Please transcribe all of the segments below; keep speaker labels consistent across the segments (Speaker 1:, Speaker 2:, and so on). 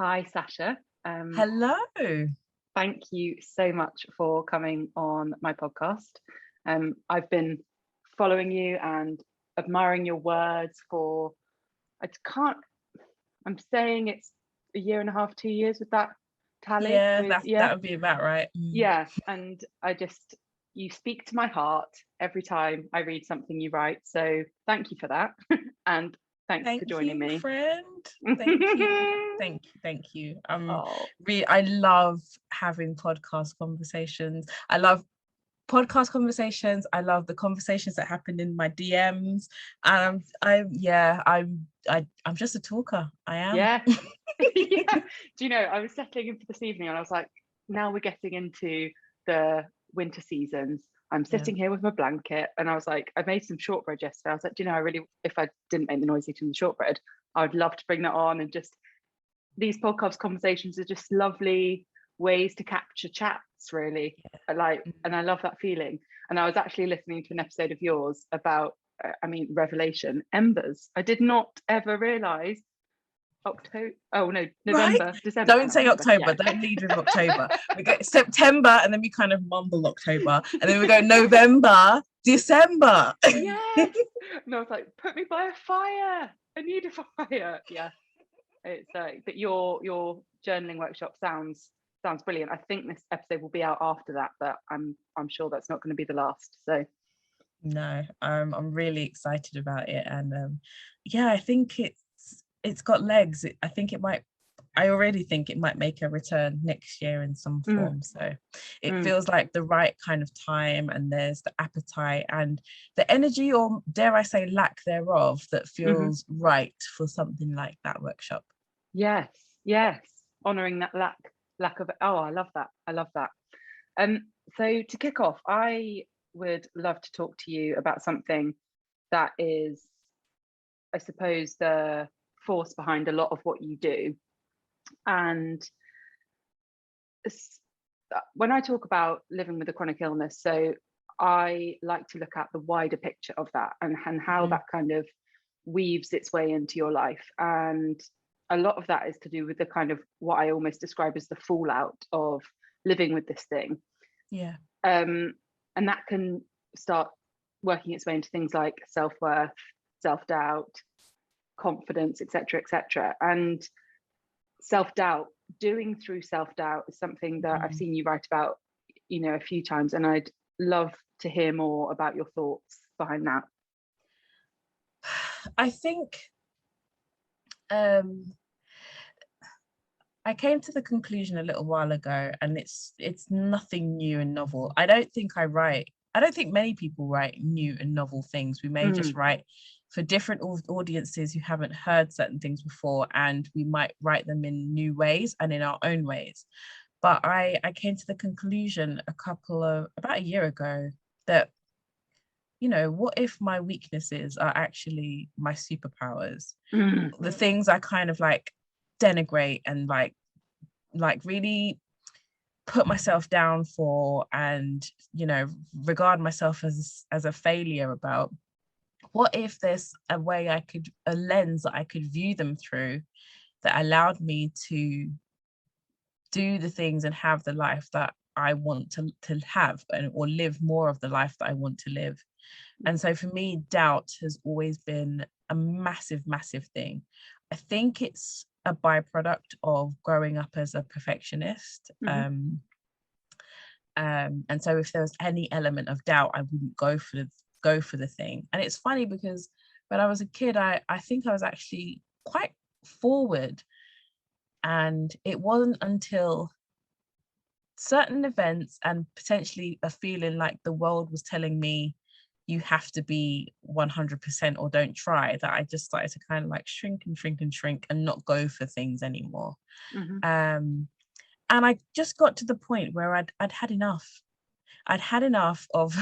Speaker 1: Hi, Sasha.
Speaker 2: Hello.
Speaker 1: Thank you so much for coming on my podcast. I've been following you and admiring your words for, I can't, I'm saying it's a year and a half, 2 years with that tally
Speaker 2: Yeah,
Speaker 1: with,
Speaker 2: that would be about right.
Speaker 1: yeah. And you speak to my heart every time I read something you write. So thank you for that. And thanks for
Speaker 2: Thank
Speaker 1: joining
Speaker 2: you,
Speaker 1: me.
Speaker 2: friend. Thank you. Thank you.
Speaker 1: Oh,
Speaker 2: I love having podcast conversations. I love podcast conversations. I love the conversations that happen in my DMs. I'm just a talker. I am.
Speaker 1: yeah. Yeah. Do you know, I was settling in for this evening and I was like, now we're getting into the winter seasons. I'm
Speaker 2: Yeah.
Speaker 1: sitting here with my blanket and I was like, I made some shortbread yesterday. I was like, do you know, if I didn't make the noise eating the shortbread, I would love to bring that on. And just these podcast conversations are just lovely ways to capture chats, really. And I love that feeling. And I was actually listening to an episode of yours about, Revelation, Embers. I did not ever realize October. Oh no,
Speaker 2: Right?
Speaker 1: November, December.
Speaker 2: Don't say
Speaker 1: November.
Speaker 2: October.
Speaker 1: Yeah.
Speaker 2: Don't lead with October. We go September and then we kind of mumble October. And then we go November, December.
Speaker 1: Yes. And I was like, put me by a fire. I need a fire. Yeah. It's but your journaling workshop sounds brilliant. I think this episode will be out after that, but I'm sure that's not going to be the last. So
Speaker 2: No, I'm really excited about it. And I think it's got legs. I already think it might make a return next year in some form. So it feels like the right kind of time, and there's the appetite and the energy, or dare I say lack thereof, that feels right for something like that workshop.
Speaker 1: Yes. Honoring that lack of, oh, I love that. So to kick off, I would love to talk to you about something that is, I suppose, the force behind a lot of what you do. And when I talk about living with a chronic illness, so I like to look at the wider picture of that and how that kind of weaves its way into your life. And a lot of that is to do with the kind of what I almost describe as the fallout of living with this thing.
Speaker 2: Yeah.
Speaker 1: And that can start working its way into things like self-worth, self-doubt, confidence, etc. And self-doubt, doing through self-doubt is something that I've seen you write about, a few times, and I'd love to hear more about your thoughts behind that.
Speaker 2: I think I came to the conclusion a little while ago, and it's nothing new and novel. I don't think many people write new and novel things. We may just write for different audiences who haven't heard certain things before, and we might write them in new ways and in our own ways. But I came to the conclusion about a year ago that, what if my weaknesses are actually my superpowers? The things I kind of like denigrate and like really put myself down for, and regard myself as a failure about. What if there's a lens that I could view them through that allowed me to do the things and have the life that I want to have, or live more of the life that I want to live? And so for me, doubt has always been a massive thing. I think it's a byproduct of growing up as a perfectionist. And so if there was any element of doubt, I wouldn't go for the thing. And it's funny because when I was a kid, I think I was actually quite forward. And it wasn't until certain events and potentially a feeling like the world was telling me you have to be 100% or don't try, that I just started to kind of like shrink and not go for things anymore. And I just got to the point where I'd had enough. I'd had enough of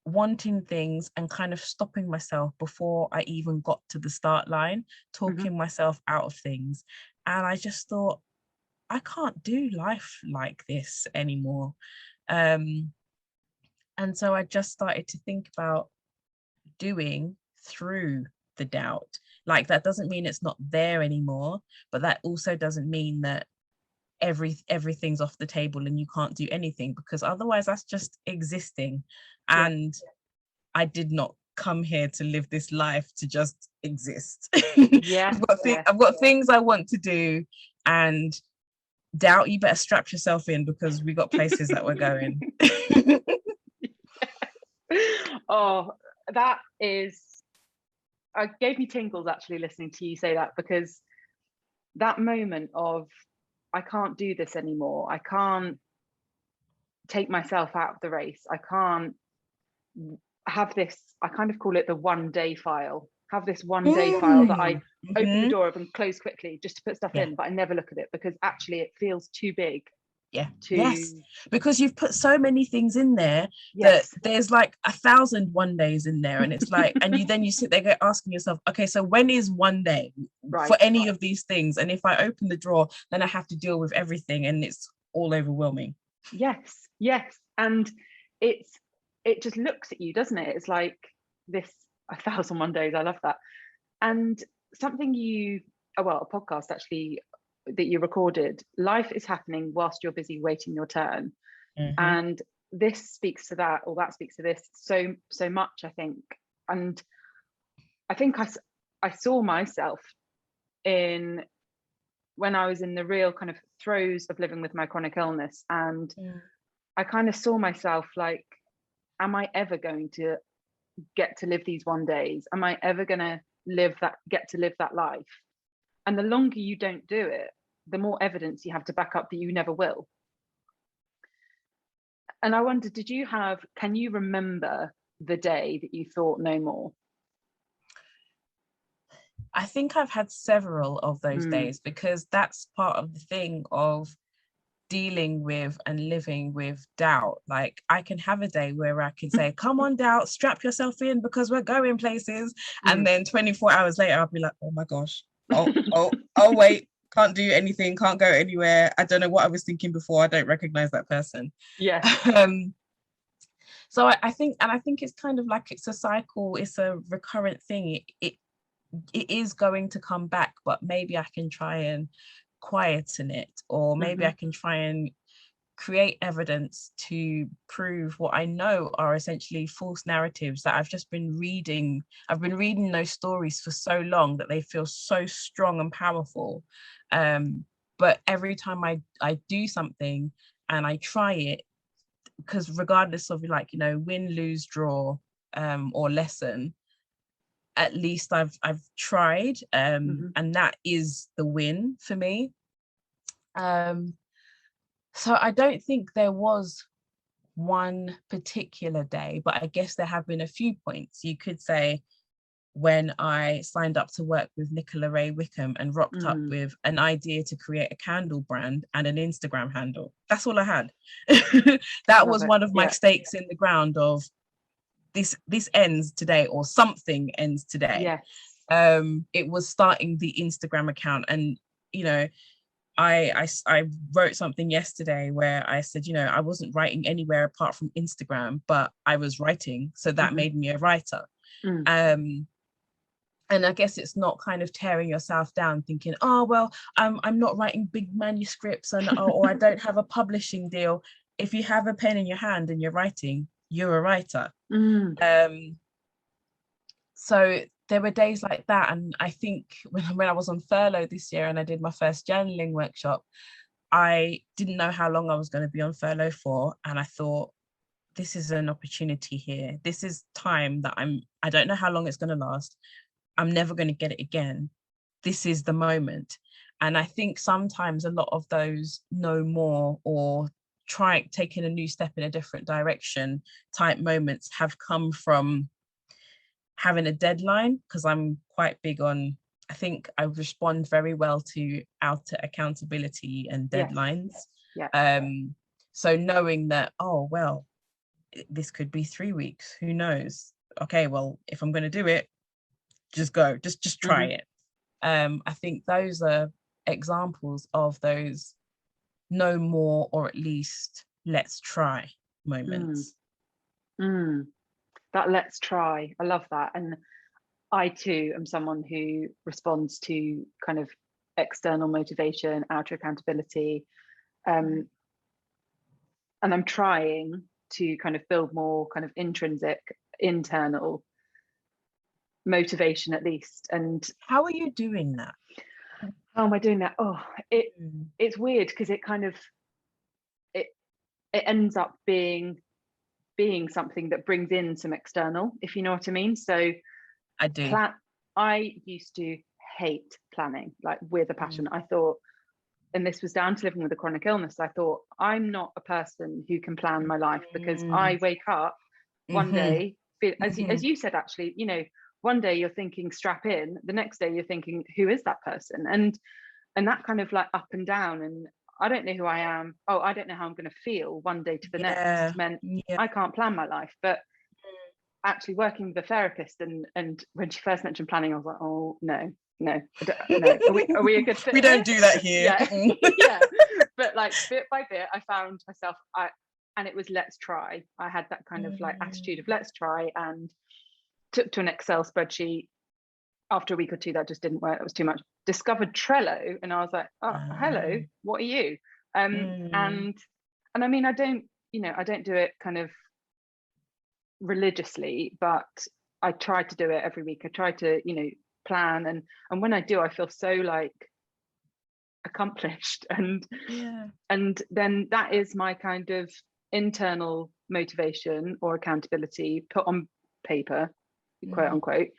Speaker 2: wanting things and kind of stopping myself before I even got to the start line, talking myself out of things. And I just thought, I can't do life like this anymore. And so I just started to think about doing through the doubt, Like, that doesn't mean it's not there anymore, but that also doesn't mean that everything's off the table and you can't do anything, because otherwise that's just existing. And I did not come here to live this life to just exist. I've got things I want to do, and doubt you better strap yourself in, because we got places that we're going.
Speaker 1: Oh, that is, I gave me tingles actually listening to you say that, because that moment of, I can't do this anymore, I can't take myself out of the race, I can't have this, I kind of call it the 1 day file, have this 1 day file that I open the door of and close quickly just to put stuff in, but I never look at it because actually it feels too big. Yes,
Speaker 2: because you've put so many things in there that there's like 1,000 1 days in there, and it's like, and you sit there asking yourself, okay, so when is 1 day for any of these things? And if I open the drawer, then I have to deal with everything, and it's all overwhelming.
Speaker 1: Yes, and it just looks at you, doesn't it? It's like this 1,000 1 days. I love that. And something a podcast actually that you recorded, life is happening whilst you're busy waiting your turn. And this speaks to that, or that speaks to this so much, I think. And I think I saw myself when I was in the real kind of throes of living with my chronic illness, and I kind of saw myself like, am I ever going to get to live these 1 days? Am I ever going to get to live that life? And the longer you don't do it, the more evidence you have to back up that you never will. And I wonder, can you remember the day that you thought no more?
Speaker 2: I think I've had several of those days, because that's part of the thing of dealing with and living with doubt. Like, I can have a day where I can say, come on, doubt, strap yourself in because we're going places. And then 24 hours later, I'll be like, oh my gosh, oh wait, can't do anything, can't go anywhere. I don't know what I was thinking before. I don't recognize that person. So I think it's kind of like, it's a cycle, it's a recurrent thing. It is going to come back, but maybe I can try and quieten it, or maybe I can try and create evidence to prove what I know are essentially false narratives that I've just been reading. I've been reading those stories for so long that they feel so strong and powerful. But every time I do something and I try it, because regardless of, like, win, lose, draw, or lesson, at least I've tried, and that is the win for me. So I don't think there was one particular day, but I guess there have been a few points. You could say when I signed up to work with Nicola Ray Wickham and rocked up with an idea to create a candle brand and an Instagram handle. That's all I had. That was one of my stakes in the ground of, this ends today, or something ends today. It was starting the Instagram account, and I wrote something yesterday where I said, I wasn't writing anywhere apart from Instagram, but I was writing, so that made me a writer. And I guess it's not kind of tearing yourself down thinking, oh well, I'm not writing big manuscripts, or I don't have a publishing deal. If you have a pen in your hand and you're writing, you're a writer. So there were days like that. And I think when I was on furlough this year and I did my first journaling workshop, I didn't know how long I was going to be on furlough for. And I thought, this is an opportunity here. This is time that I don't know how long it's going to last. I'm never going to get it again. This is the moment. And I think sometimes a lot of those no more, or taking a new step in a different direction type moments, have come from having a deadline, because I'm quite big on, I think I respond very well to outer accountability and deadlines. So knowing that, oh well, this could be 3 weeks, who knows? Okay, well, if I'm going to do it, just go, just try it. I think those are examples of those no more, or at least let's try moments.
Speaker 1: That let's try, I love that. And I too am someone who responds to kind of external motivation, outer accountability, and I'm trying to kind of build more kind of intrinsic, internal motivation at least. And
Speaker 2: how are you doing that?
Speaker 1: how am I doing that? It's weird because it kind of it ends up being something that brings in some external, if you know what I mean. So
Speaker 2: I do.
Speaker 1: I used to hate planning, like with a passion. I thought, and this was down to living with a chronic illness, I thought, I'm not a person who can plan my life, because I wake up one day, as you said, actually, you know, one day you're thinking strap in, the next day you're thinking, who is that person? And that kind of like up and down, and I don't know who I am. Oh, I don't know how I'm going to feel one day to the next meant I can't plan my life. But actually working with a therapist, and when she first mentioned planning, I was like, oh no, no. Are we a good fit?
Speaker 2: We don't do that here.
Speaker 1: Yeah. Yeah. But like bit by bit, I found myself, and it was let's try. I had that kind of like attitude of let's try, and took to an Excel spreadsheet. After a week or two, that just didn't work. It was too much. Discovered Trello, and I was like, oh, hello, what are you? And I mean, I don't do it kind of religiously, but I try to do it every week. I try to, you know, plan, and when I do, I feel so like accomplished, and then that is my kind of internal motivation or accountability put on paper, quote unquote,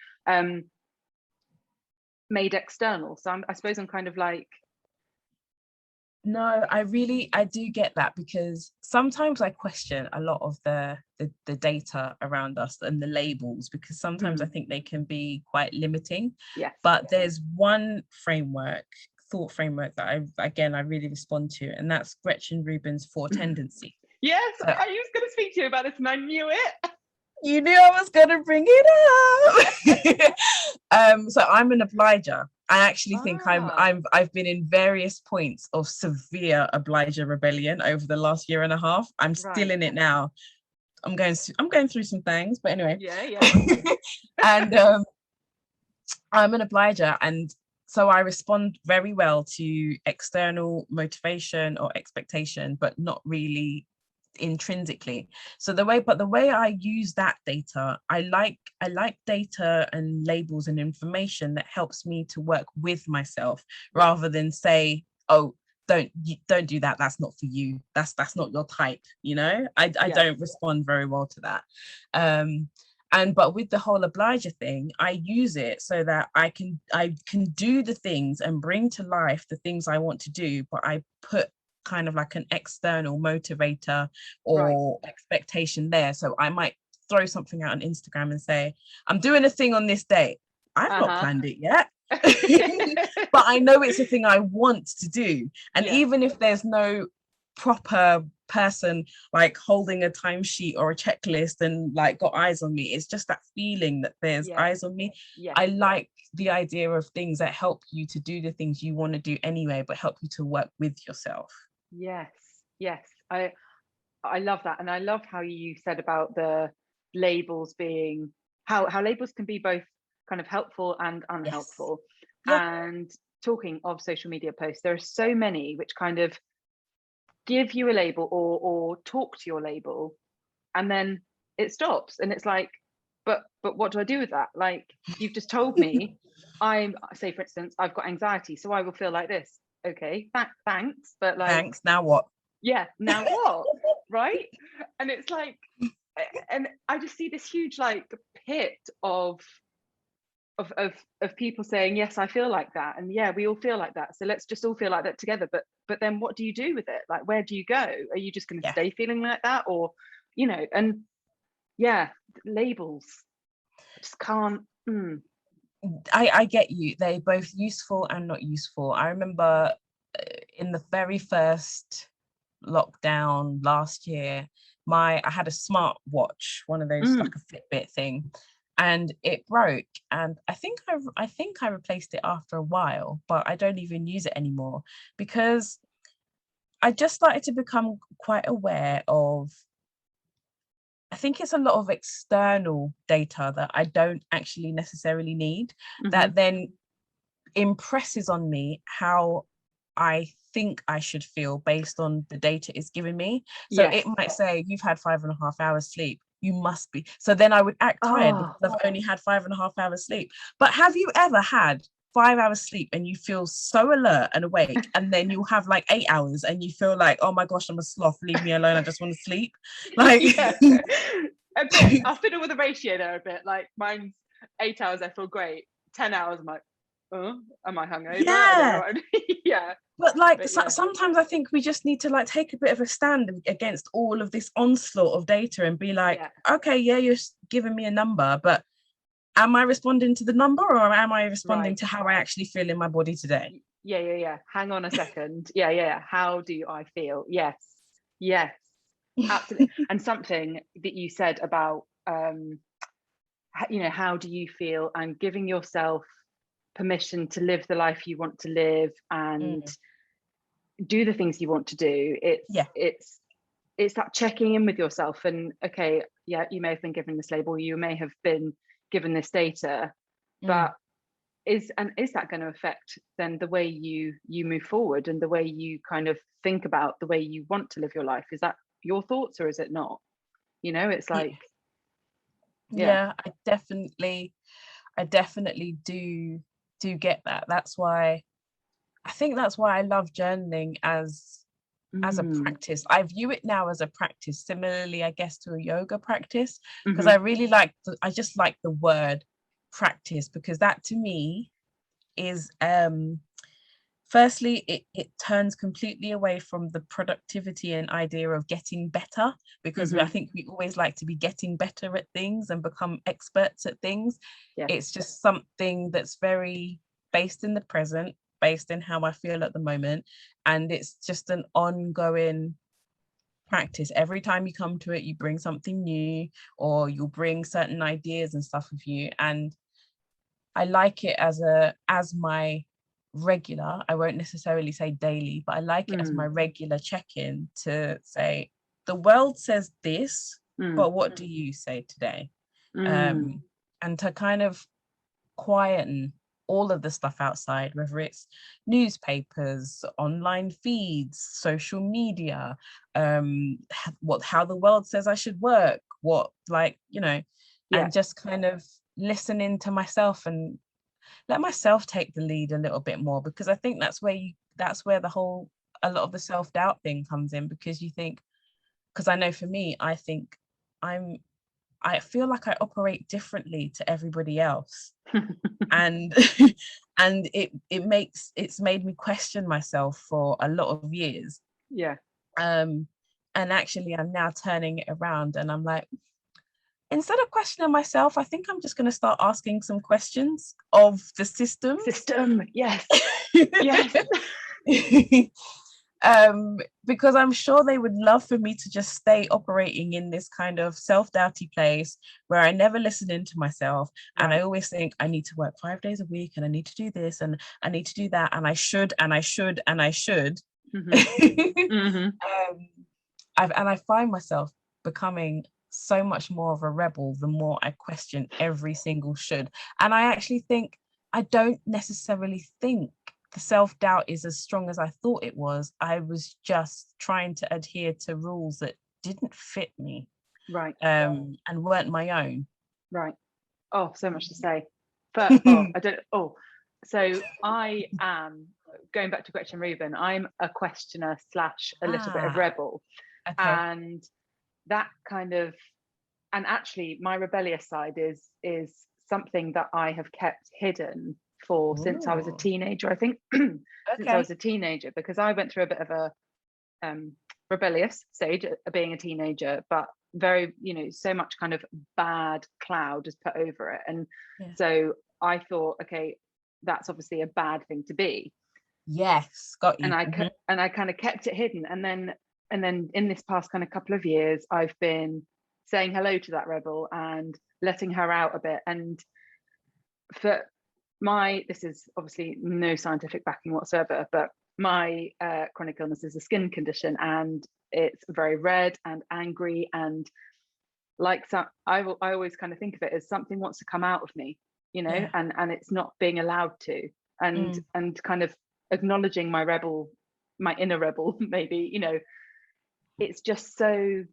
Speaker 1: made external. So I suppose I'm kind of like,
Speaker 2: no, I do get that, because sometimes I question a lot of the data around us and the labels, because sometimes I think they can be quite limiting.
Speaker 1: yes.
Speaker 2: But there's one thought framework that I really respond to, and that's Gretchen Rubin's 4 tendencies.
Speaker 1: Yes, so, I was going to speak to you about this, and I knew it.
Speaker 2: You knew I was going to bring it up. So I'm an obliger. I actually think I've been in various points of severe obliger rebellion over the last year and a half. I'm still in it now. I'm going through some things, but anyway.
Speaker 1: Yeah.
Speaker 2: And I'm an obliger, and so I respond very well to external motivation or expectation, but not really intrinsically. So the way I use that data, I like data and labels and information that helps me to work with myself, rather than say, oh, don't do that, that's not for you, that's not your type, you know. I don't respond very well to that. But with the whole obliger thing, I use it so that I can do the things and bring to life the things I want to do, but I put kind of like an external motivator or expectation there. So I might throw something out on Instagram and say, I'm doing a thing on this day. I've not planned it yet. But I know it's a thing I want to do. And even if there's no proper person like holding a timesheet or a checklist and like got eyes on me, it's just that feeling that there's eyes on me. I like the idea of things that help you to do the things you want to do anyway, but help you to work with yourself.
Speaker 1: Yes, I love that. And I love how you said about the labels being, how labels can be both kind of helpful and unhelpful. And talking of social media posts, there are so many which kind of give you a label or talk to your label, and then it stops, and it's like, but what do I do with that? Like, you've just told me say, for instance, I've got anxiety, so I will feel like this. Okay, thanks, but like,
Speaker 2: thanks, now what?
Speaker 1: Now what? Right? And it's like, and I just see this huge like pit of people saying, yes, I feel like that, and we all feel like that, so let's just all feel like that together. But then what do you do with it? Like, where do you go? Are you just going to stay feeling like that, or, you know? And labels, I just can't.
Speaker 2: I get you. They're both useful and not useful. I remember in the very first lockdown last year, I had a smart watch, one of those like a Fitbit thing, and it broke, and I think I replaced it after a while, but I don't even use it anymore, because I just started to become quite aware of I think it's a lot of external data that I don't actually necessarily need, that then impresses on me how I think I should feel based on the data it's giving me. So it might say, you've had 5.5 hours sleep, you must be. So then I would act tired because I've only had 5.5 hours sleep. But have you ever had 5 hours sleep and you feel so alert and awake, and then you have like 8 hours and you feel like, oh my gosh, I'm a sloth, leave me alone, I just want to sleep? Like
Speaker 1: a bit. I'll fiddle with the ratio there a bit. Like mine's 8 hours, I feel great. 10 hours, I'm like, oh, am I hungover?
Speaker 2: Yeah.
Speaker 1: Yeah.
Speaker 2: But like sometimes I think we just need to like take a bit of a stand against all of this onslaught of data and be like, okay, yeah, you're giving me a number, but am I responding to the number, or am I responding to how I actually feel in my body today?
Speaker 1: Yeah. Hang on a second. Yeah. How do I feel? Yes. Absolutely. And something that you said about, how do you feel, and giving yourself permission to live the life you want to live and do the things you want to do. It's that checking in with yourself, and okay, yeah, you may have been given this label, you may have been given this data, but is that going to affect then the way you move forward and the way you kind of think about the way you want to live your life? Is that your thoughts or is it not? It's like
Speaker 2: I definitely do get that. That's why I love journaling as a practice. I view it now as a practice, similarly I guess to a yoga practice, because I really I just like the word practice, because that to me is firstly, it turns completely away from the productivity and idea of getting better, because I think we always like to be getting better at things and become experts at things. It's just something that's very based in the present, based in how I feel at the moment, and it's just an ongoing practice. Every time you come to it, you bring something new, or you'll bring certain ideas and stuff with you, and I like it as my regular, I won't necessarily say daily, but I like it as my regular check-in to say, the world says this, but what do you say today? And to kind of quieten all of the stuff outside, whether it's newspapers, online feeds, social media, how the world says I should work, and just kind of listening to myself and let myself take the lead a little bit more, because I think that's where a lot of the self-doubt thing comes in, because I know for me, I think I feel like I operate differently to everybody else. And and it's made me question myself for a lot of years. And actually I'm now turning it around, and I'm like, instead of questioning myself, I think I'm just going to start asking some questions of the system.
Speaker 1: Yes.
Speaker 2: Because I'm sure they would love for me to just stay operating in this kind of self-doubty place where I never listen into myself, and I always think I need to work 5 days a week, and I need to do this, and I need to do that, and I should. I find myself becoming so much more of a rebel the more I question every single should. And I actually think I don't necessarily think the self-doubt is as strong as I thought it was. I was just trying to adhere to rules that didn't fit me, and weren't my own.
Speaker 1: Oh, so much to say, but so I am going back to Gretchen Rubin. I'm a questioner / a little bit of rebel. And that kind of, and actually my rebellious side is something that I have kept hidden for since I was a teenager, I think. Since I was a teenager, because I went through a bit of a rebellious stage of being a teenager, but very, so much kind of bad cloud is put over it, and so I thought, okay, that's obviously a bad thing to be.
Speaker 2: Yes, got you.
Speaker 1: And I kind of kept it hidden, and then in this past kind of couple of years, I've been saying hello to that rebel and letting her out a bit. And for this is obviously no scientific backing whatsoever, but my chronic illness is a skin condition, and it's very red and angry, and like, so I always kind of think of it as something wants to come out of me, you know,
Speaker 2: Yeah.
Speaker 1: and it's not being allowed to, and kind of acknowledging my inner rebel, maybe, you know, it's just so,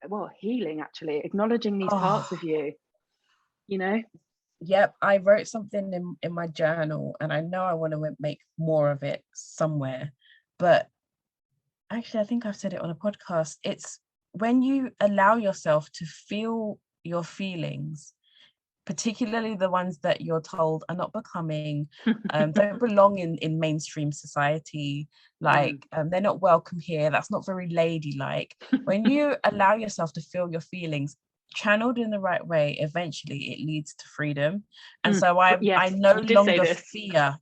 Speaker 1: well, healing, actually, acknowledging these parts of you, you know.
Speaker 2: Yep, I wrote something in my journal, and I know I want to make more of it somewhere, but actually I think I've said it on a podcast. It's when you allow yourself to feel your feelings, particularly the ones that you're told are not becoming, don't belong in mainstream society, like they're not welcome here, that's not very ladylike. When you allow yourself to feel your feelings, channeled in the right way, eventually it leads to freedom. And so I no longer fear,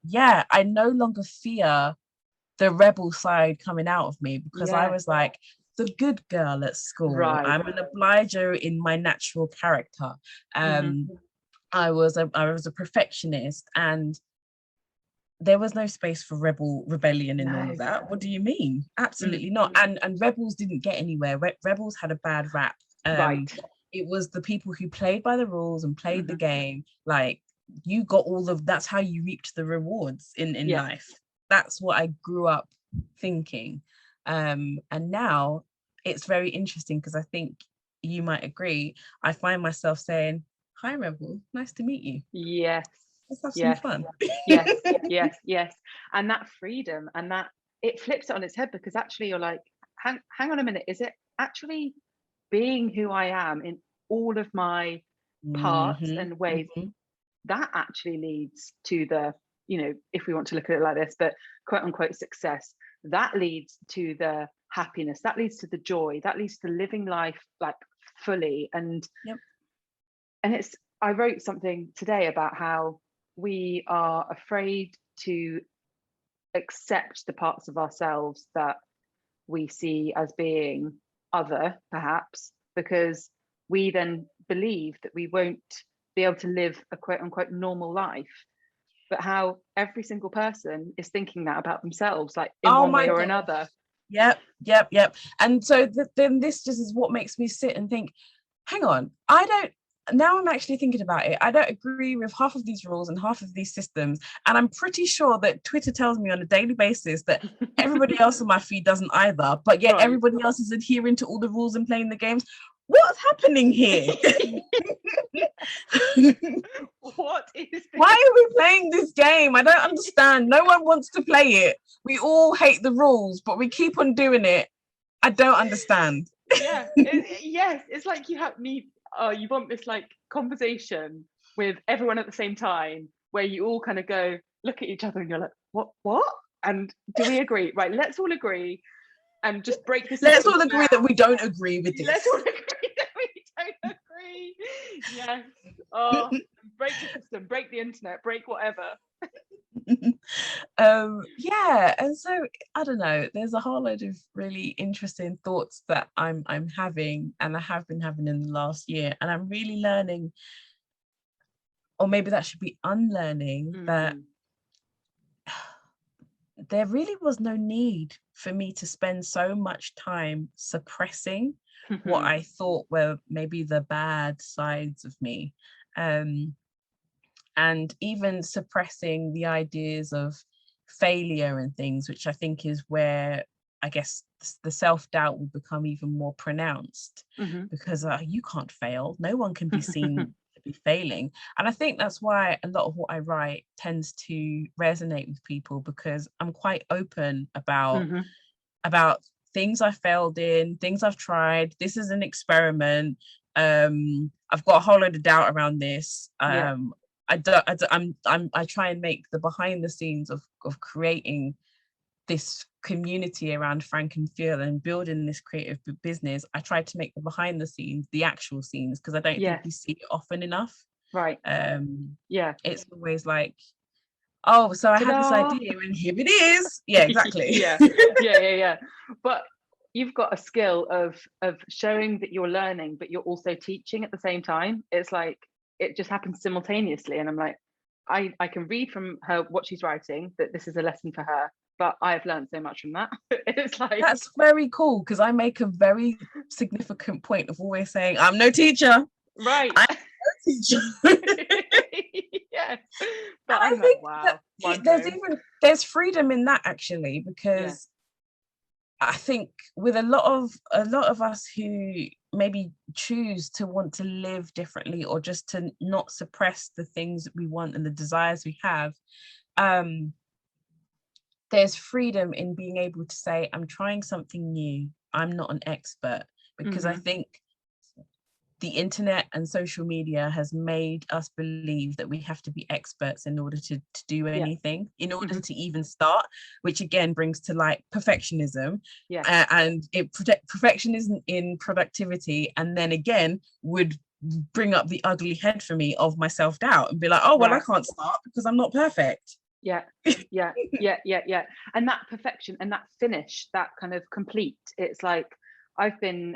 Speaker 2: I no longer fear the rebel side coming out of me, because I was like the good girl at school, right. I'm an obliger in my natural character. I was a perfectionist, and there was no space for rebellion in all of that. What do you mean? Absolutely not. And rebels didn't get anywhere. Rebels had a bad rap. Right. It was the people who played by the rules and played the game. Like, you got that's how you reaped the rewards in life. That's what I grew up thinking. And now it's very interesting, because I think you might agree. I find myself saying, "Hi, Rebel. Nice to meet you.
Speaker 1: Yes.
Speaker 2: Let's have some fun."
Speaker 1: Yes. And that freedom, and that it flips it on its head, because actually you're like, hang on a minute, is it actually being who I am in all of my parts and ways? That actually leads to the, you know, if we want to look at it like this, but quote unquote success, that leads to the happiness, that leads to the joy, that leads to living life like fully. And and it's, I wrote something today about how we are afraid to accept the parts of ourselves that we see as being other, perhaps, because we then believe that we won't be able to live a quote unquote normal life. But how every single person is thinking that about themselves, like in one way or another.
Speaker 2: Yep. And so then this just is what makes me sit and think, hang on, now I'm actually thinking about it, I don't agree with half of these rules and half of these systems, and I'm pretty sure that Twitter tells me on a daily basis that everybody else on my feed doesn't either, but yet everybody else is adhering to all the rules and playing the games. What's happening here?
Speaker 1: What is this?
Speaker 2: Why are we playing this game? I don't understand. No one wants to play it. We all hate the rules, but we keep on doing it. I don't understand.
Speaker 1: Yes, it's like you want this like conversation with everyone at the same time, where you all kind of go look at each other and you're like, what? And do we agree? Right, let's all agree and just break this.
Speaker 2: Let's all agree that we don't agree with this.
Speaker 1: Let's all agree that we don't agree. Yes. Oh, break the system, break the internet, break whatever.
Speaker 2: And so I don't know, there's a whole load of really interesting thoughts that I'm having, and I have been having in the last year, and I'm really learning, or maybe that should be unlearning, that there really was no need for me to spend so much time suppressing what I thought were maybe the bad sides of me, and even suppressing the ideas of failure and things, which I think is where I guess the self-doubt will become even more pronounced, because you can't fail. No one can be seen to be failing. And I think that's why a lot of what I write tends to resonate with people, because I'm quite open about things I failed in, things I've tried. This is an experiment. I've got a whole load of doubt around this. I try and make the behind the scenes of creating this community around Frank and Feel and building this creative business. I try to make the behind the scenes the actual scenes, because I don't think you see it often enough.
Speaker 1: Right.
Speaker 2: It's always like, oh, so I had this idea and here it is. Yeah, exactly.
Speaker 1: yeah. But you've got a skill of showing that you're learning, but you're also teaching at the same time. It's like it just happens simultaneously, and I'm like, I can read from her what she's writing, that this is a lesson for her, but I've learned so much from that. It's like,
Speaker 2: that's very cool, because I make a very significant point of always saying, I'm no teacher.
Speaker 1: right.
Speaker 2: I'm no teacher.
Speaker 1: Yeah. But
Speaker 2: I
Speaker 1: I'm
Speaker 2: think
Speaker 1: like, wow,
Speaker 2: that there's freedom in that, actually,
Speaker 1: yeah.
Speaker 2: because I think with a lot of us who maybe choose to want to live differently, or just to not suppress the things that we want and the desires we have, there's freedom in being able to say, I'm trying something new. I'm not an expert, because I think the internet and social media has made us believe that we have to be experts in order to do anything, in order to even start, which again brings to light perfectionism. And perfectionism in productivity, and then again would bring up the ugly head for me of my self-doubt and be like, oh well, I can't start because I'm not perfect.
Speaker 1: Yeah. And that perfection and that finish, that kind of complete, it's like, I've been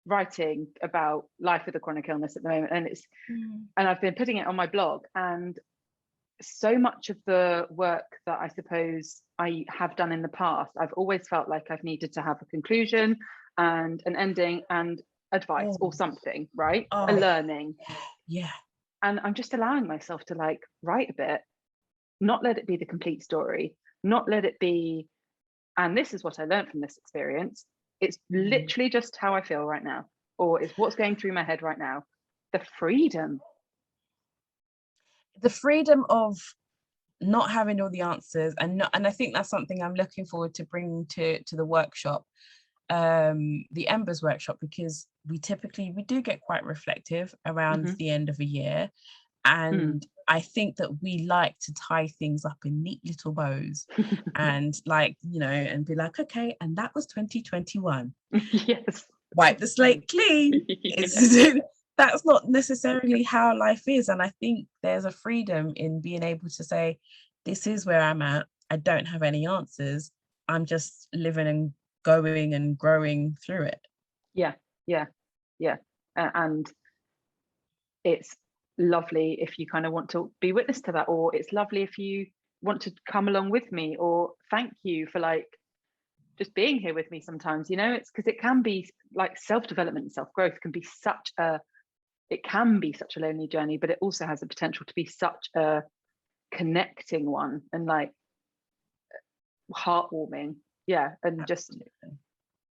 Speaker 1: writing about life with a chronic illness at the moment, and and I've been putting it on my blog, and so much of the work that I suppose I have done in the past, I've always felt like I've needed to have a conclusion and an ending and advice or something, right? A learning. And I'm just allowing myself to like write a bit, not let it be the complete story, not let it be, and this is what I learned from this experience. It's literally just how I feel right now, or it's what's going through my head right now. The freedom
Speaker 2: of not having all the answers, and I think that's something I'm looking forward to bringing to the workshop, the Embers workshop, because we do get quite reflective around the end of a year. And I think that we like to tie things up in neat little bows and like, and be like, okay, and that was 2021.
Speaker 1: Yes.
Speaker 2: Wipe the slate clean. That's not necessarily how life is. And I think there's a freedom in being able to say, this is where I'm at. I don't have any answers. I'm just living and going and growing through it.
Speaker 1: Yeah. And it's lovely if you kind of want to be witness to that, or it's lovely if you want to come along with me, or thank you for like just being here with me sometimes, it's because it can be like self-development and self-growth can be such a lonely journey, but it also has the potential to be such a connecting one and like heartwarming. And just,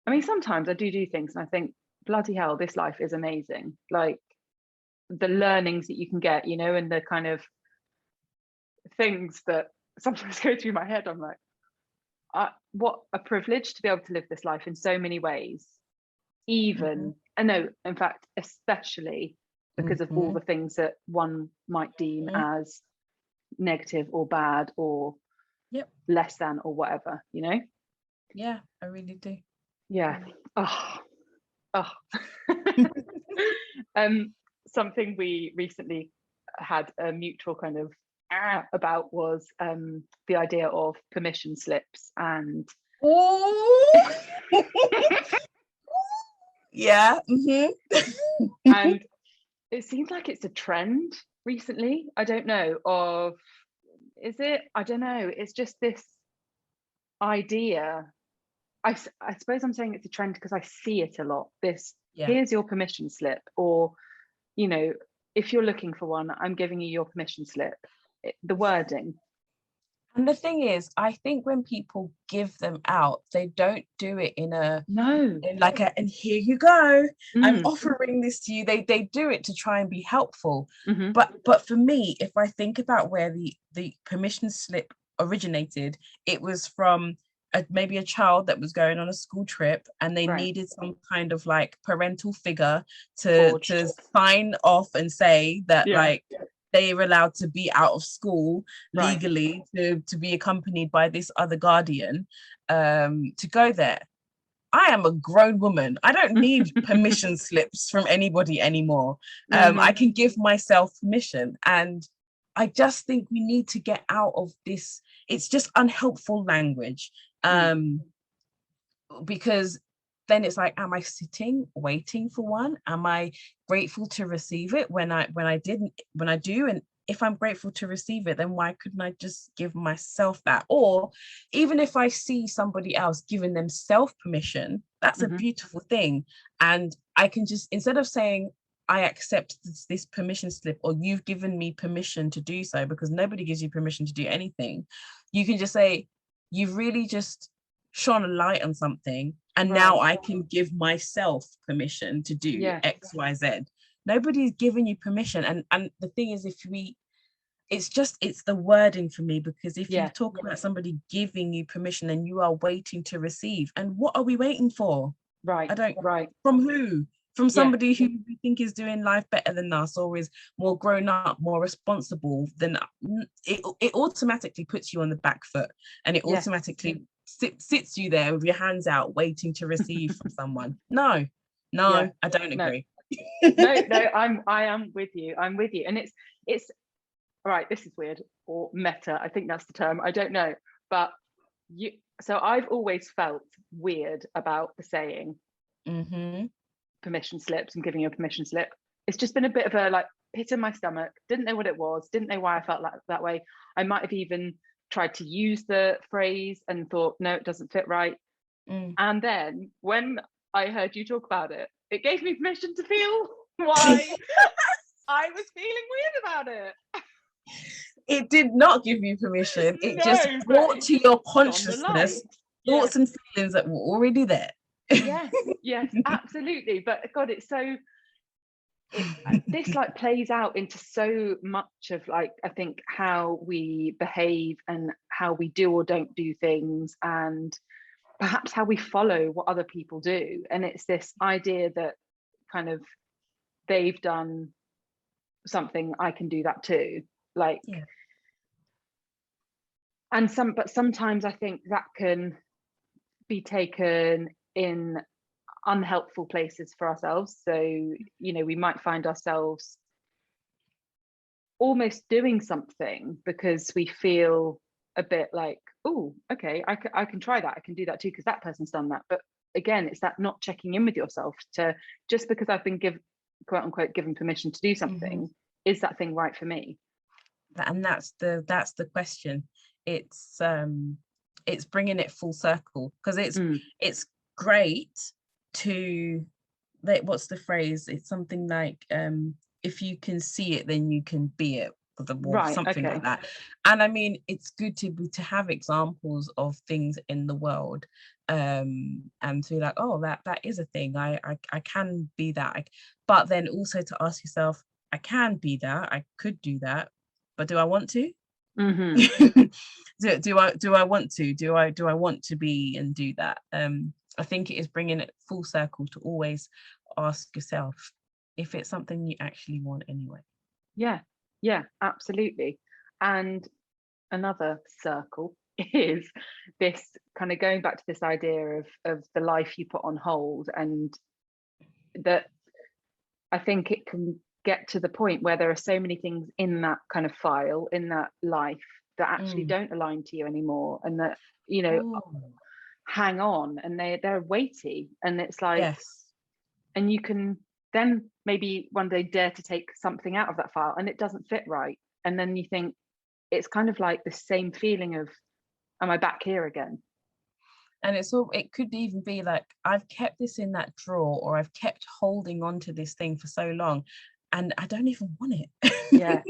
Speaker 1: I mean, sometimes I do things and I think, bloody hell, this life is amazing. Like the learnings that you can get, and the kind of things that sometimes go through my head. I'm like, what a privilege to be able to live this life in so many ways, even I know, in fact, especially because of all the things that one might deem as negative or bad or less than or whatever,
Speaker 2: Yeah, I really do.
Speaker 1: Something we recently had a mutual kind of about was the idea of permission slips and and it seems like it's a trend recently. I don't know is it? I don't know. It's just this idea. I suppose I'm saying it's a trend because I see it a lot. Here's your permission slip, or, if you're looking for one, I'm giving you your permission slip. The wording.
Speaker 2: And the thing is, I think when people give them out, they don't do it in and here you go, I'm offering this to you. They do it to try and be helpful. But for me, if I think about where the permission slip originated, it was from maybe a child that was going on a school trip, and they needed some kind of like parental figure to sign off and say that they were allowed to be out of school legally, to be accompanied by this other guardian to go there. I am a grown woman. I don't need permission slips from anybody anymore. I can give myself permission. And I just think we need to get out of this. It's just unhelpful language. Because then it's like, am I sitting waiting for one? Am I grateful to receive it when I do? And if I'm grateful to receive it, then why couldn't I just give myself that? Or even if I see somebody else giving themselves permission, that's a beautiful thing. And I can just, instead of saying, I accept this permission slip, or you've given me permission to do so, because nobody gives you permission to do anything, you can just say, you've really just shone a light on something, and now I can give myself permission to do X, Y, Z. Nobody's giving you permission. And the thing is, it's the wording for me, because if you talk about somebody giving you permission, and you are waiting to receive, and what are we waiting for? From who? From somebody who we think is doing life better than us, or is more grown up, more responsible, then it automatically puts you on the back foot, and it automatically sits you there with your hands out waiting to receive from someone. No, I don't agree.
Speaker 1: I am with you. I'm with you. And it's all right, this is weird, or meta, I think that's the term, I don't know. But so I've always felt weird about the saying permission slips and giving you a permission slip. It's just been a bit of a like pit in my stomach. Didn't know what it was, didn't know why I felt like that way. I might have even tried to use the phrase and thought, no, it doesn't fit right. And then when I heard you talk about it, it gave me permission to feel why I was feeling weird about it.
Speaker 2: It did not give you permission. It just brought to your consciousness thoughts and feelings that were already there.
Speaker 1: Yes, absolutely. But God, it's so this like plays out into so much of like, I think, how we behave and how we do or don't do things, and perhaps how we follow what other people do. And it's this idea that kind of they've done something, I can do that too. Like, but sometimes I think that can be taken in unhelpful places for ourselves. So, we might find ourselves almost doing something because we feel a bit like, oh, okay, I can try that. I can do that too, because that person's done that. But again, it's that not checking in with yourself to, just because I've been quote unquote given permission to do something, is that thing right for me?
Speaker 2: And that's the question. It's bringing it full circle, because it's great to, what's the phrase? It's something like, if you can see it, then you can be it, something like that. And I mean, it's good to have examples of things in the world, and to be like, oh, that is a thing. I can be that. But then also to ask yourself, I can be that. I could do that, but do I want to? do I want to? Do I want to be and do that? I think it is bringing it full circle to always ask yourself if it's something you actually want anyway.
Speaker 1: Yeah, absolutely. And another circle is this kind of going back to this idea of the life you put on hold, and that I think it can get to the point where there are so many things in that kind of file, in that life, that actually don't align to you anymore, and that hang on, and they're weighty, and it's like, and you can then maybe one day dare to take something out of that file and it doesn't fit right, and then you think, it's kind of like the same feeling of, am I back here again?
Speaker 2: And it could even be like, I've kept this in that drawer, or I've kept holding on to this thing for so long, and I don't even want it.
Speaker 1: Yeah.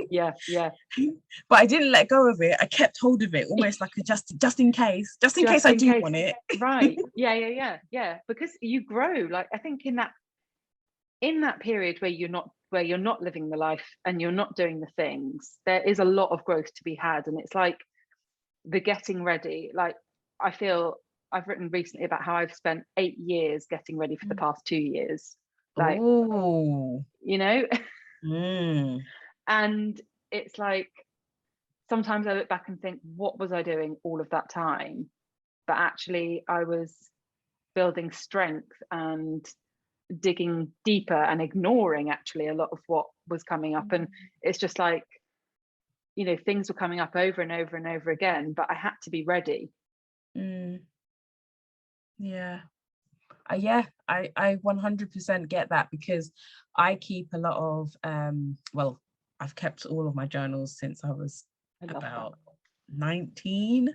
Speaker 2: But I didn't let go of it. I kept hold of it, almost like a just in case I do want it.
Speaker 1: Right. Yeah. Because you grow. Like, I think in that period where you're not living the life and you're not doing the things, there is a lot of growth to be had. And it's like the getting ready. Like, I feel I've written recently about how I've spent 8 years getting ready for the past 2 years. Like, and it's like, sometimes I look back and think, what was I doing all of that time? But actually I was building strength and digging deeper and ignoring actually a lot of what was coming up. And it's just like, things were coming up over and over and over again, but I had to be ready.
Speaker 2: I 100% get that, because I keep a lot of I've kept all of my journals since I was about
Speaker 1: that.
Speaker 2: 19.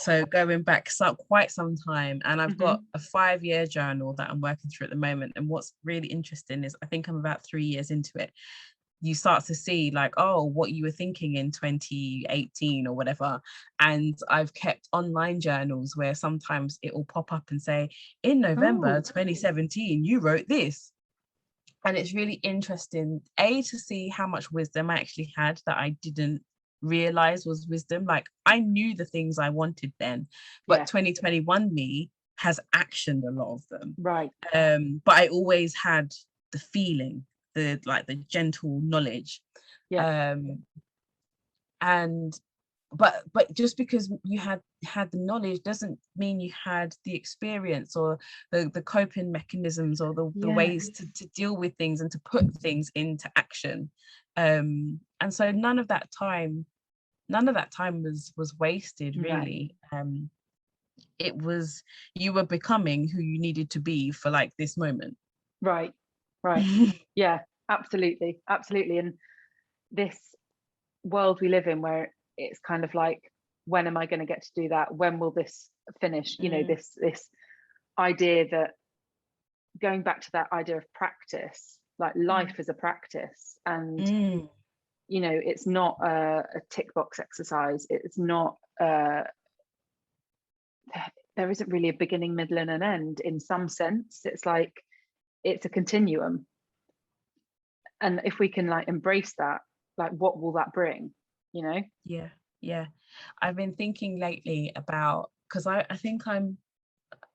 Speaker 2: So going back quite some time, and I've got a 5-year journal that I'm working through at the moment. And what's really interesting is I think I'm about 3 years into it. You start to see like, oh, what you were thinking in 2018 or whatever. And I've kept online journals where sometimes it will pop up and say, in November 2017 you wrote this. And it's really interesting, to see how much wisdom I actually had that I didn't realize was wisdom. Like, I knew the things I wanted then, but 2021 me has actioned a lot of them.
Speaker 1: Right.
Speaker 2: But I always had the feeling, the gentle knowledge. And but just because you had the knowledge doesn't mean you had the experience or the coping mechanisms or the ways to deal with things and to put things into action. And so none of that time was wasted, really. It was, you were becoming who you needed to be for like this moment.
Speaker 1: Right. Yeah, absolutely. And this world we live in, where it's kind of like, when am I going to get to do that? When will this finish? You know, this idea that, going back to that idea of practice, like life is a practice, and you know, it's not a tick box exercise. It's not there isn't really a beginning, middle and an end in some sense. It's like, it's a continuum, and if we can like embrace that, like, what will that bring, you know?
Speaker 2: Yeah, I've been thinking lately about, because I think I'm,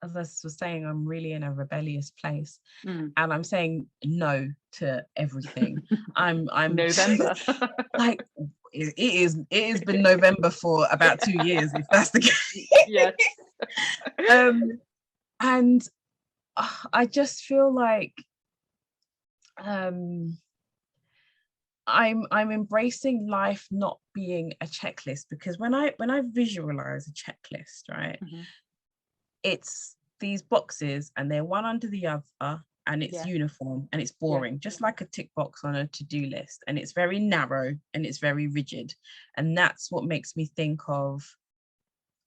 Speaker 2: as I was saying, I'm really in a rebellious place, and I'm saying no to everything. I'm
Speaker 1: November.
Speaker 2: Like, it has been November for about 2 years, if that's the case.
Speaker 1: Yes.
Speaker 2: And I just feel like I'm embracing life not being a checklist, because when I visualize a checklist, right, it's these boxes and they're one under the other, and it's uniform and it's boring, just like a tick box on a to-do list, and it's very narrow and it's very rigid. And that's what makes me think of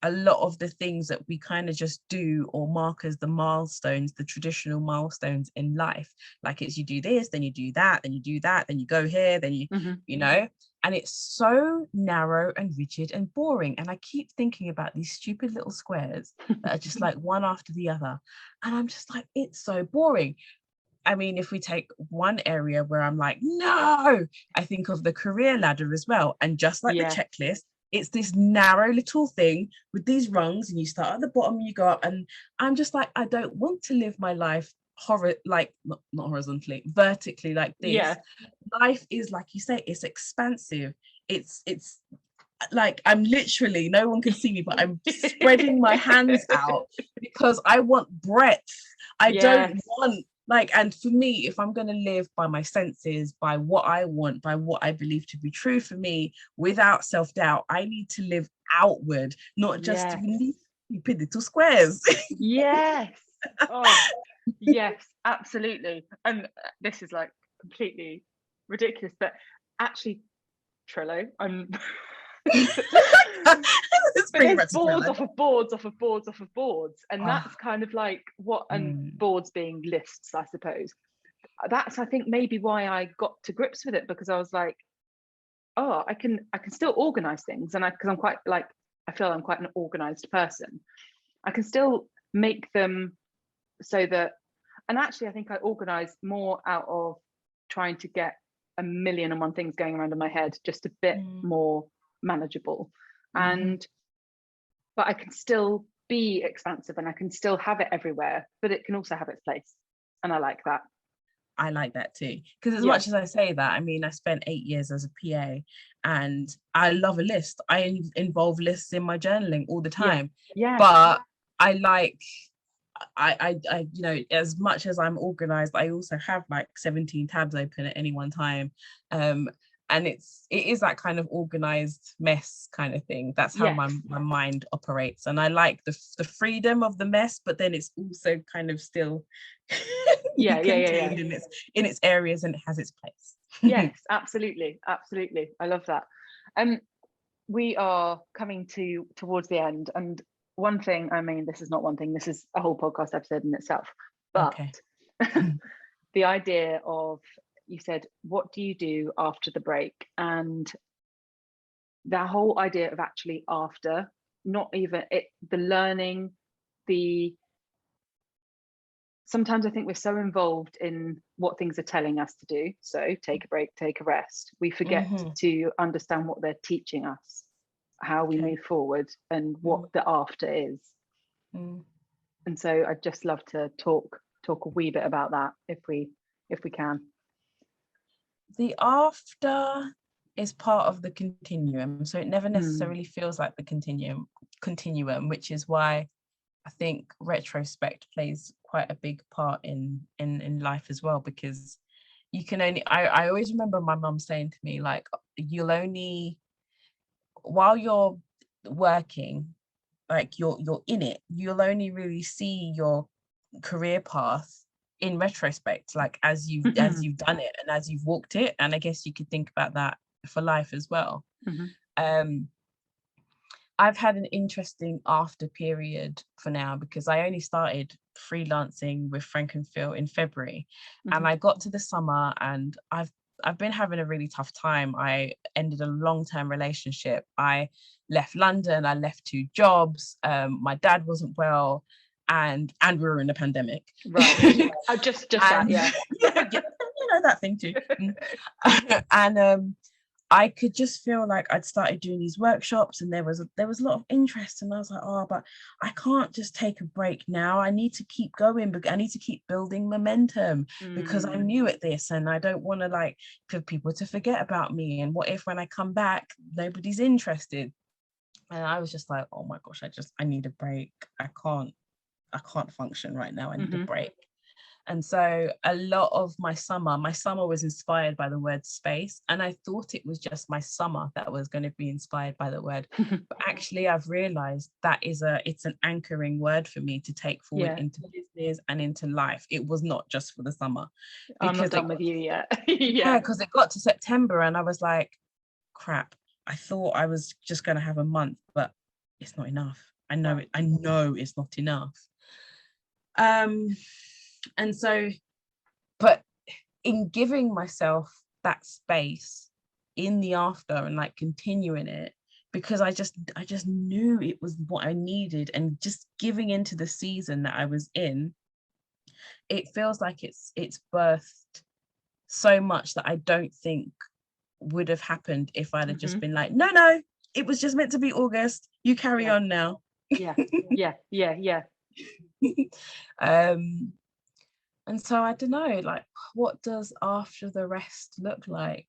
Speaker 2: a lot of the things that we kind of just do or mark as the milestones, the traditional milestones in life. Like, it's, you do this, then you do that, then you do that, then you go here, then you, you know, and it's so narrow and rigid and boring. And I keep thinking about these stupid little squares that are just like one after the other. And I'm just like, it's so boring. I mean, if we take one area where I'm like, no, I think of the career ladder as well. And just like the checklist, it's this narrow little thing with these rungs, and you start at the bottom and you go up. And I'm just like, I don't want to live my life not horizontally, vertically like this. Life is, like you say, it's expansive. It's like, I'm literally, no one can see me, but I'm spreading my hands out because I want breadth. I don't want, like, and for me, if I'm going to live by my senses, by what I want, by what I believe to be true for me, without self-doubt, I need to live outward, not just stupid little squares.
Speaker 1: Yes. Oh, yes, absolutely. And this is like completely ridiculous, but actually, Trello, I'm there's boards off of boards off of boards off of boards, and that's kind of like what, and boards being lists, I suppose. That's, I think, maybe why I got to grips with it, because I was like, oh, I can still organize things, and because I'm quite like, I feel I'm quite an organized person. I can still make them so that, and actually I think I organize more out of trying to get 1,000,001 things going around in my head, just a bit more manageable. And but I can still be expansive, and I can still have it everywhere, but it can also have its place, and I like that.
Speaker 2: I like that too, because as much as I say that, I mean, I spent 8 years as a PA, and I love a list. I involve lists in my journaling all the time. But I like, I you know, as much as I'm organized, I also have like 17 tabs open at any one time. And it is that kind of organized mess kind of thing. That's how my mind operates. And I like the freedom of the mess, but then it's also kind of still contained in its areas, and it has its place.
Speaker 1: Yes, absolutely, absolutely. I love that. We are coming towards the end, and one thing, I mean, this is not one thing, this is a whole podcast episode in itself, but
Speaker 2: Okay.
Speaker 1: the idea of, you said, what do you do after the break? And that whole idea of actually after, not even it, the learning, the sometimes I think we're so involved in what things are telling us to do. So take a break, take a rest. We forget to understand what they're teaching us, how we move forward, and what the after is. And so I'd just love to talk a wee bit about that if we can.
Speaker 2: The after is part of the continuum, so it never necessarily feels like the continuum, which is why I think retrospect plays quite a big part in life as well, because you can only, I always remember my mum saying to me, like, you'll only, while you're working, like you're in it, you'll only really see your career path in retrospect, like as you've done it and as you've walked it. And I guess you could think about that for life as well. I've had an interesting after period for now, because I only started freelancing with Frank and Phil in February, and I got to the summer and I've been having a really tough time. I ended a long-term relationship. I left London. I left 2 jobs. My dad wasn't well, and we were in a pandemic.
Speaker 1: Right. just that, yeah.
Speaker 2: Yeah, you know that thing too. And I could just feel like I'd started doing these workshops, and there was a lot of interest, and I was like, oh, but I can't just take a break now. I need to keep going, but I need to keep building momentum, because I'm new at this, and I don't want to, like, for people to forget about me. And what if when I come back, nobody's interested? And I was just like, oh my gosh, I need a break. I can't function right now. I need a break. And so a lot of my summer was inspired by the word space. And I thought it was just my summer that was going to be inspired by the word. But actually, I've realized that it's an anchoring word for me to take forward into business and into life. It was not just for the summer.
Speaker 1: I'm not done with you yet.
Speaker 2: Yeah, because it got to September and I was like, crap, I thought I was just going to have a month, but it's not enough. I know it's not enough. And so, but in giving myself that space in the after and like continuing it, because I just knew it was what I needed, and just giving into the season that I was in, it feels like it's birthed so much that I don't think would have happened if I'd have just been like, no, it was just meant to be August, you carry on now.
Speaker 1: Yeah.
Speaker 2: And so I don't know, like, what does after the rest look like?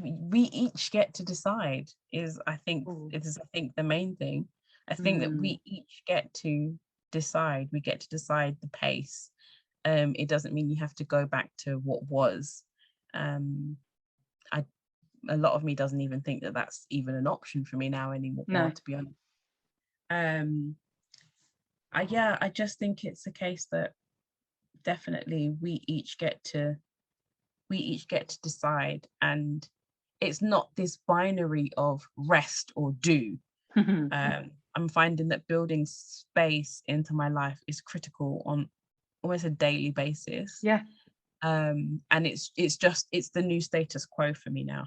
Speaker 2: We each get to decide, I think the main thing. I think that we each get to decide. We get to decide the pace. It doesn't mean you have to go back to what was. A lot of me doesn't even think that that's even an option for me now anymore, to be honest. I just think it's a case that definitely we each get to decide, and it's not this binary of rest or do. I'm finding that building space into my life is critical on almost a daily basis. And it's the new status quo for me now.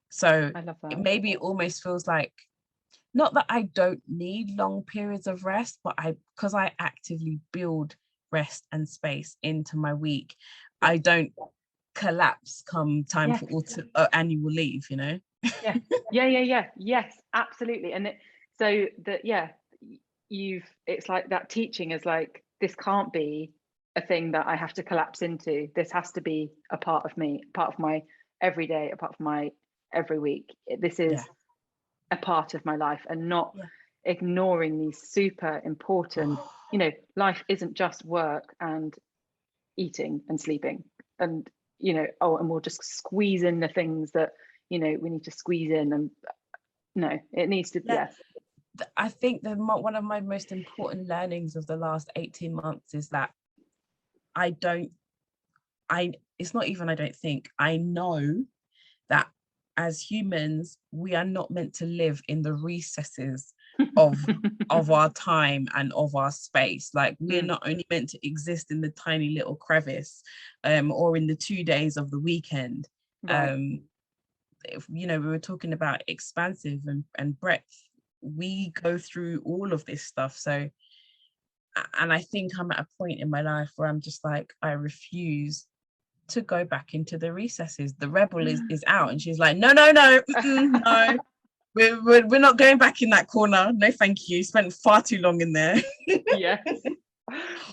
Speaker 2: So
Speaker 1: I love that.
Speaker 2: Maybe it almost feels like, not that I don't need long periods of rest, but because I actively build rest and space into my week, I don't collapse come time for annual leave, you know?
Speaker 1: Yes, absolutely. And it's like that teaching is like, this can't be a thing that I have to collapse into. This has to be a part of me, a part of my every day, a part of my every week. This is a part of my life, and not ignoring these super important, life isn't just work and eating and sleeping and, and we'll just squeeze in the things that, we need to squeeze in, and no, it needs to,
Speaker 2: I think that one of my most important learnings of the last 18 months is that I it's not even, I don't think, I know that as humans, we are not meant to live in the recesses of our time and of our space. Like, we're not only meant to exist in the tiny little crevice, or in the 2 days of the weekend.
Speaker 1: Right.
Speaker 2: You know, we were talking about expansive and breadth. We go through all of this stuff. So, and I think I'm at a point in my life where I'm just like, I refuse to go back into the recesses. The rebel is out, and she's like, no, no, we're not going back in that corner. No, thank you. Spent far too long in there.
Speaker 1: Yes.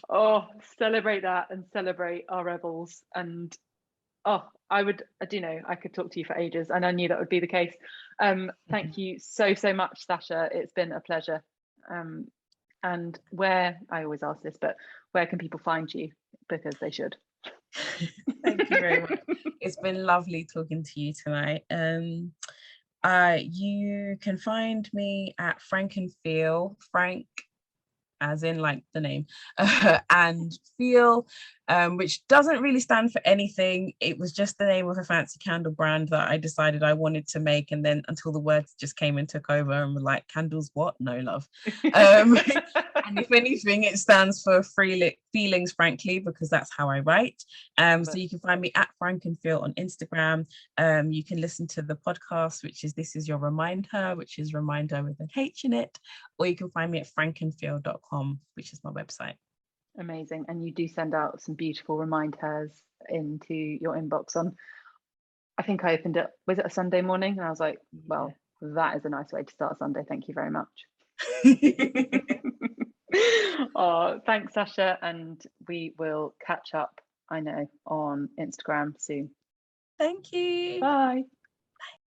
Speaker 1: Oh, celebrate that and celebrate our rebels. And oh, I do know, I could talk to you for ages, and I knew that would be the case. Thank you so much, Sasha. It's been a pleasure. And where, I always ask this, but where can people find you? Because they should.
Speaker 2: Thank you very much. It's been lovely talking to you tonight. You can find me at Frank and Feel, Frank as in like the name, and Feel, which doesn't really stand for anything. It was just the name of a fancy candle brand that I decided I wanted to make, and then until the words just came and took over and were like, candles what? No, love. And if anything, it stands for feelings, frankly, because that's how I write. So you can find me at Frank and Feel on Instagram. You can listen to the podcast, which is This Is Your Reminder, which is reminder with an H in it, or you can find me at frankandfeel.com, which is my website.
Speaker 1: Amazing. And you do send out some beautiful reminders into your inbox on, I think I opened it, was it a Sunday morning? And I was like, well, that is a nice way to start a Sunday. Thank you very much. Oh, thanks, Sasha. And we will catch up, I know, on Instagram soon.
Speaker 2: Thank you.
Speaker 1: Bye.